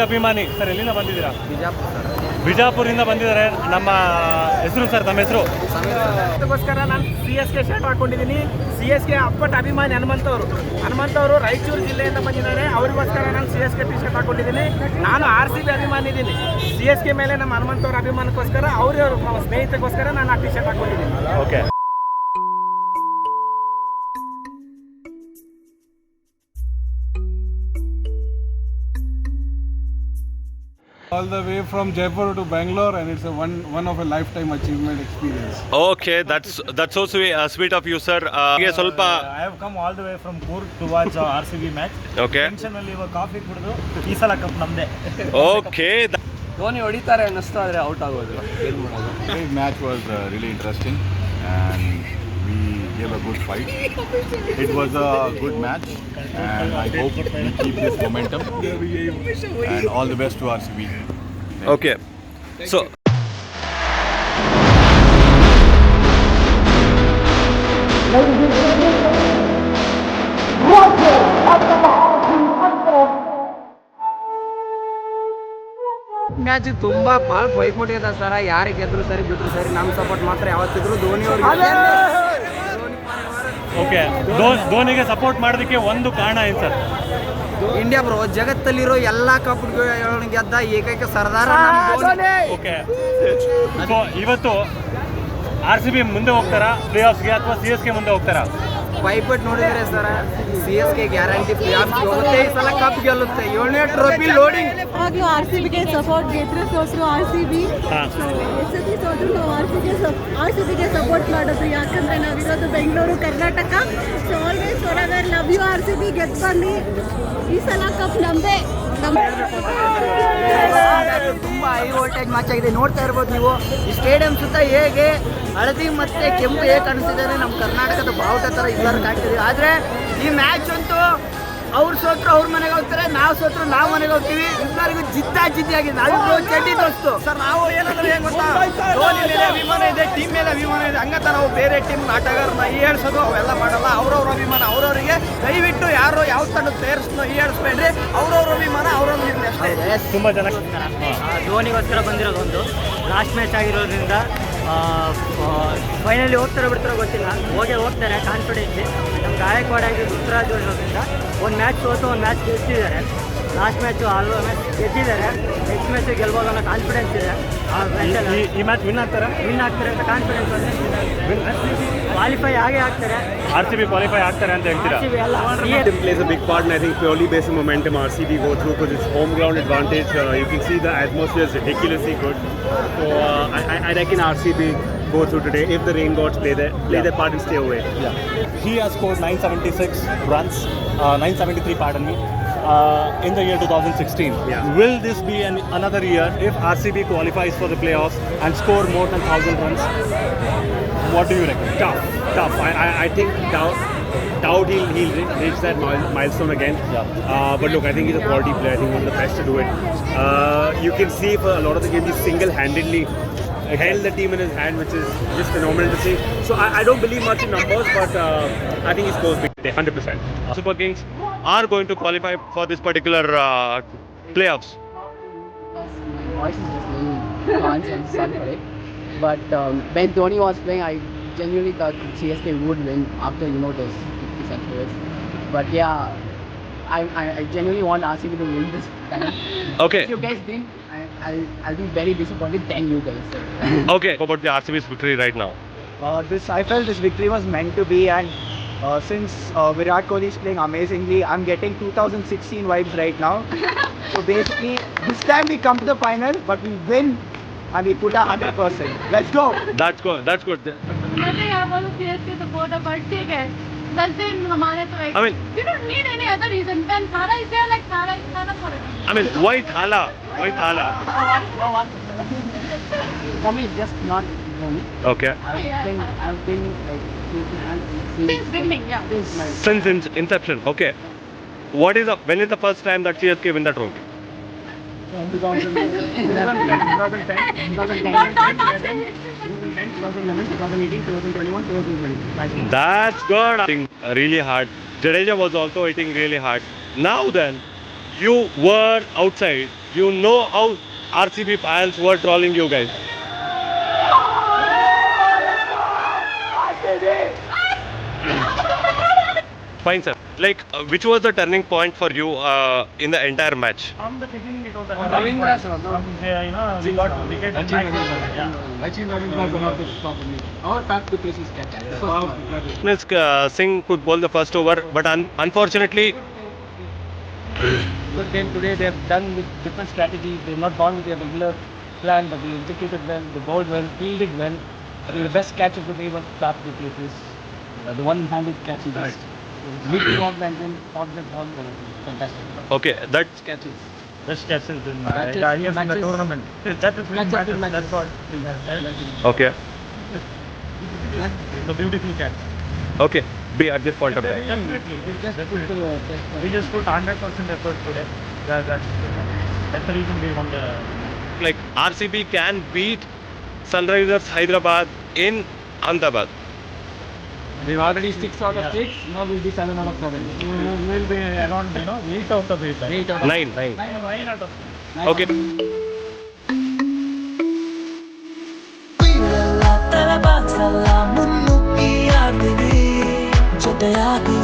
ಅಭಿಮಾನಿ ಸರ್, ಎಲ್ಲಿಂದ ಬಂದಿದ್ದೀರಾ? ಬಿಜಾಪುರ ಸರ್. ಬಿಜಾಪುರಿಂದ ಬಂದಿದ್ದಾರೆ. ನಮ್ಮ ಹೆಸರು ಸರ್, ತಮ್ಮ ಹೆಸರು? ಅದಕ್ಕೋಸ್ಕರ ನಾನು CSK ಶರ್ಟ್ ಹಾಕೊಂಡಿದ್ದೀನಿ. CSK ಅಪ್ಪಟ ಅಭಿಮಾನಿ ಹನುಮಂತವರು ರಾಯಚೂರು ಜಿಲ್ಲೆಯಿಂದ ಬಂದಿದ್ದಾರೆ. ಅವರಿಗೋಸ್ಕರ ನಾನು CSK ಟಿ ಶರ್ಟ್ ಹಾಕೊಂಡಿದ್ದೀನಿ. ನಾನು RCB ಅಭಿಮಾನಿ ಇದ್ದೀನಿ. CSK ಮೇಲೆ ನಮ್ಮ ಹನುಮಂತವ್ರ ಅಭಿಮಾನಕ್ಕೋಸ್ಕರ ಅವ್ರ ಸ್ನೇಹಿತಗೋಸ್ಕರ ನಾನು ಆ ಟಿ ಶರ್ಟ್ ಹಾಕೊಂಡಿದ್ದೀನಿ. Okay. All the way from Jaipur to Bangalore, and it's one of a lifetime achievement experience. Okay, that's so sweet of you, sir. ಸ್ವಲ್ಪ I have come all the way from Coorg to watch RCB match. Okay. Tension ಅಲ್ಲಿ ಇವಾಗ coffee ಕುಡಿದು ಈ ಸಲ cup ನಮ್ದೆ. Okay. Dhoni ಹೊಡಿತಾರೆ ಅನ್ನಿಸ್ತಾ ಇದ್ರೆ ಔಟ್ ಆಗೋದು. ಏನು ಮಾಡೋದು? The match was really interesting, and we gave a good fight. It was a good match, and I hope we keep this momentum. And all the best to RCB. Okay. So match ತುಂಬಾ ಭಾಳ ಪೈಪೋಟಿ ಇದೆ sir. ಯಾರಿಗೆ ಗೆದ್ರು ಸರಿ ಬಿಟ್ಟರು ಸರಿ, ನಮ್ಮ support ಮಾತ್ರ ಯಾವತ್ತಿದ್ರು ಧೋನಿ ಅವ್ರಿಗೆ. ಓಕೆ, ಧೋನಿಗೆ ಸಪೋರ್ಟ್ ಮಾಡೋದಕ್ಕೆ ಒಂದು ಕಾರಣ ಏನು ಸರ್? ಇಂಡಿಯಾ ಬ್ರೋ, ಜಗತ್ತಲ್ಲಿರೋ ಎಲ್ಲಾ ಕಪ್ ಗೆದ್ದ ಏಕೈಕ ಸರ್ದಾರ ಓಕೆ. ಸೊ ಇವತ್ತು RCB ಮುಂದೆ ಹೋಗ್ತಾರಾ ಪ್ಲೇ ಆಫ್ಸ್ಗೆ, ಅಥವಾ CSK ಮುಂದೆ ಹೋಗ್ತಾರಾ? ಪೈಪೋಟ್ ನೋಡಿದ್ರೆ sir, CSK guarantee playoffs ಹೋಗುತ್ತೆ. ಈ ಸಲ ಕಪ್ ಗೆಲ್ಲುತ್ತೆ. 7ನೇ ಟ್ರೋಫಿ ಲೋಡಿಂಗ್. ಯಾವಾಗಲೂ RCB ಗೆ ಸಪೋರ್ಟ್, ಗೆದ್ರೆ ಸೋತ್ರು RCB. ಎಷ್ಟೊತ್ತಿ ಸೋತ್ರು ನಾವು RCB ಗೆ ಸಪೋರ್ಟ್ ಮಾಡೋದು. ಯಾಕಂದ್ರೆ ನಾವಿರೋದು Bengaluru, Karnataka. So always forever love you RCB. ಗೆದ್ದು ಬನ್ನಿ. ಈ ಸಲ ಕಪ್ ನಮ್ದೇ. ತುಂಬಾ ಹೈ ವೋಲ್ಟೇಜ್ ಮ್ಯಾಚ್ ಆಗಿದೆ. ನೋಡ್ತಾ ಇರ್ಬೋದು ನೀವು ಈ ಸ್ಟೇಡಿಯಂ ಸುತ್ತ ಹೇಗೆ ಹಳದಿ ಮತ್ತೆ ಕೆಂಪು ಹೇಗೆ ಕಾಣಿಸ್ತಿದ್ದಾರೆ, ನಮ್ಮ ಕರ್ನಾಟಕದ ಬಾವುಟ ಥರ ಎಲ್ಲರೂ ಕಾಣ್ತಿದ್ದೀವಿ. ಆದರೆ ಈ ಮ್ಯಾಚ್ ಅಂತೂ ಅವ್ರು ಸೋತ್ರು ಅವ್ರ ಮನೆಗೆ ಹೋಗ್ತಾರೆ, ನಾವು ಸೋತ್ರು ನಾವು ಮನೆಗೆ ಹೋಗ್ತೀವಿ. ಎಲ್ಲರಿಗೂ ಜಿದ್ದಿ ಆಗಿದೆ. ನಾವಿಬ್ರು ಚಡ್ಡಿ ದೋಸ್ತು ಸರ್. ನಾವು ಏನಂದ್ರೆ ಏನು ಗೊತ್ತಾ, ಧೋನಿ ಮೇಲೆ ಅಭಿಮಾನ ಇದೆ, ಟೀಮ್ ಮೇಲೆ ಅಭಿಮಾನ ಇದೆ. ಹಂಗಂತ ನಾವು ಬೇರೆ ಟೀಮ್ ಆಟಗಾರನ ಹೀಯಾಡ್ಸೋದು ಅವೆಲ್ಲ ಮಾಡಲ್ಲ. ಅವ್ರವ್ರ ಅಭಿಮಾನ ಅವ್ರವರಿಗೆ. ದಯವಿಟ್ಟು ಯಾರು ಯಾವ ತಂಡ ಪ್ಲೇಯರ್ಸ್ನ ಹೀಯಾಡಿಸ್ಬೇಡ್ರಿ. ಅವ್ರವ್ರ ಅಭಿಮಾನ ಅವ್ರವ್ರ ಇರಲಿ ಅಷ್ಟೇ. ತುಂಬ ಜನ ಧೋನಿಗೋಸ್ಕರ ಬಂದಿರೋದು ಒಂದು ಲಾಸ್ಟ್ ಮ್ಯಾಚ್ ಆಗಿರೋದ್ರಿಂದ ಫೈನಲಿ ಹೋಗ್ತಾರೋ ಬಿಡ್ತಾರೋ ಗೊತ್ತಿಲ್ಲ. ಹೋಗ್ತಾರೆ ಕಾನ್ಫಿಡೆನ್ಸ್. ನಮ್ಮ ಗಾಯಕ್ವಾಡ ಆಗಿ ಋತುರಾಜ್ ಇರೋದ್ರಿಂದ ಒಂದು ಮ್ಯಾಚ್ ಸೋತು ಒಂದು ಮ್ಯಾಚ್ ಗೆದ್ದಿದ್ದಾರೆ. ಲಾಸ್ಟ್ ಮ್ಯಾಚು ಆಲ್ವ ಮ್ಯಾಚ್ ಗೆದ್ದಿದ್ದಾರೆ. ನೆಕ್ಸ್ಟ್ ಮ್ಯಾಚ್ ಗೆಲ್ಬೋದು ಅನ್ನೋ ಕಾನ್ಫಿಡೆನ್ಸ್ ಇದೆ. ಈ ಮ್ಯಾಚ್ ವಿನ್ ಆಗ್ತಾರೆ ಅಂತ ಕಾನ್ಫಿಡೆನ್ಸ್ ಕ್ವಾಲಿಫೈ ಆಗೇ ಆಗ್ತಾರೆ. RCB ಕ್ವಾಲಿಫೈ ಆಗ್ತಾರೆ ಅಂತ ಹೇಳ್ತೀರಾ? RCB plays a big part, and I think purely based on momentum RCB go through because it's home ground advantage. You can see the atmosphere is ridiculously good. So I reckon RCB go through today if the rain gods play their part and stay away. Yeah. He has scored 976 runs, 973 pardon me, in the year 2016. Yeah. Will this be another year if RCB qualifies for the playoffs and score more than 1000 runs? What do you reckon? Tough. I think doubt he'll reach that milestone again. Yeah. But look, I think he's a quality player. I think one of the best to do it. You can see for a lot of the games he single-handedly held the team in his hand, which is just phenomenal to see. So I don't believe much in numbers, but I think he scores big today, 100%. Super Kings are going to qualify for this particular playoffs. Voice is just really and sorry. But when Dhoni was playing, I genuinely thought CSK would win after those 50 players. But yeah, I genuinely want RCB to win this time. Okay. If you guys win, I'll be very disappointed. Than you guys. Okay. About the RCB's victory right now. I felt this victory was meant to be, and since Virat Kohli is playing amazingly, I'm getting 2016 vibes right now. So basically, this time we come to the final, but we win and we put 100%. Let's go. That's good. मैं यहाँ बोलूँ CSK supporter, but ठीक है. 10 दिन हमारे तो I mean, we don't need any other reason. When Thara is there, like Thara is Thara forever. I mean, why Thala? For me, it's just not Dhoni. Okay. I've been like Since beginning, yeah. This is my Since inception. Okay. When is the first time that CSK win the trophy? 2010, 2011, 2018, 2021, 2020. That's good. Hitting really hard. Jadeja was also hitting really hard. Now then, you were outside. You know how RCB fans were trolling you guys. Fine, sir. Like, which was the turning point for you in the entire match? From the beginning, it was a turning point. We got wicket. Our path to place is catch. Miss Singh could bowl the first over, but unfortunately, Good game today. They have done with different strategies. They have not gone with their regular plan, but they executed well. They bowled well, fielded well. I think the best catch of the day was Clark Duplessis. The one-handed catch he did. Big front and then caught the ball. Fantastic. okay, that Catches. Best catches in Matches- the matches- tournament. That is Matches- matches. matches. That's what. okay, The beautiful catch. okay. Be at this point of time. Definitely. Just put the test. We just put 100% effort today. That's the reason we won the. Like RCB can beat Sunrisers Hyderabad in Ahmedabad. We've already 6 out of 6. Now we'll be 7 out of 7. We'll be around 8 out of 8. 8 out of 9. 9 out of. Okay. ತಲೆ ಬಾಚಲ್ಲ ಮುನ್ನುಗ್ಗಿ ಆಡ್ತೀವಿ ಜೊತೆಯಾಗಿ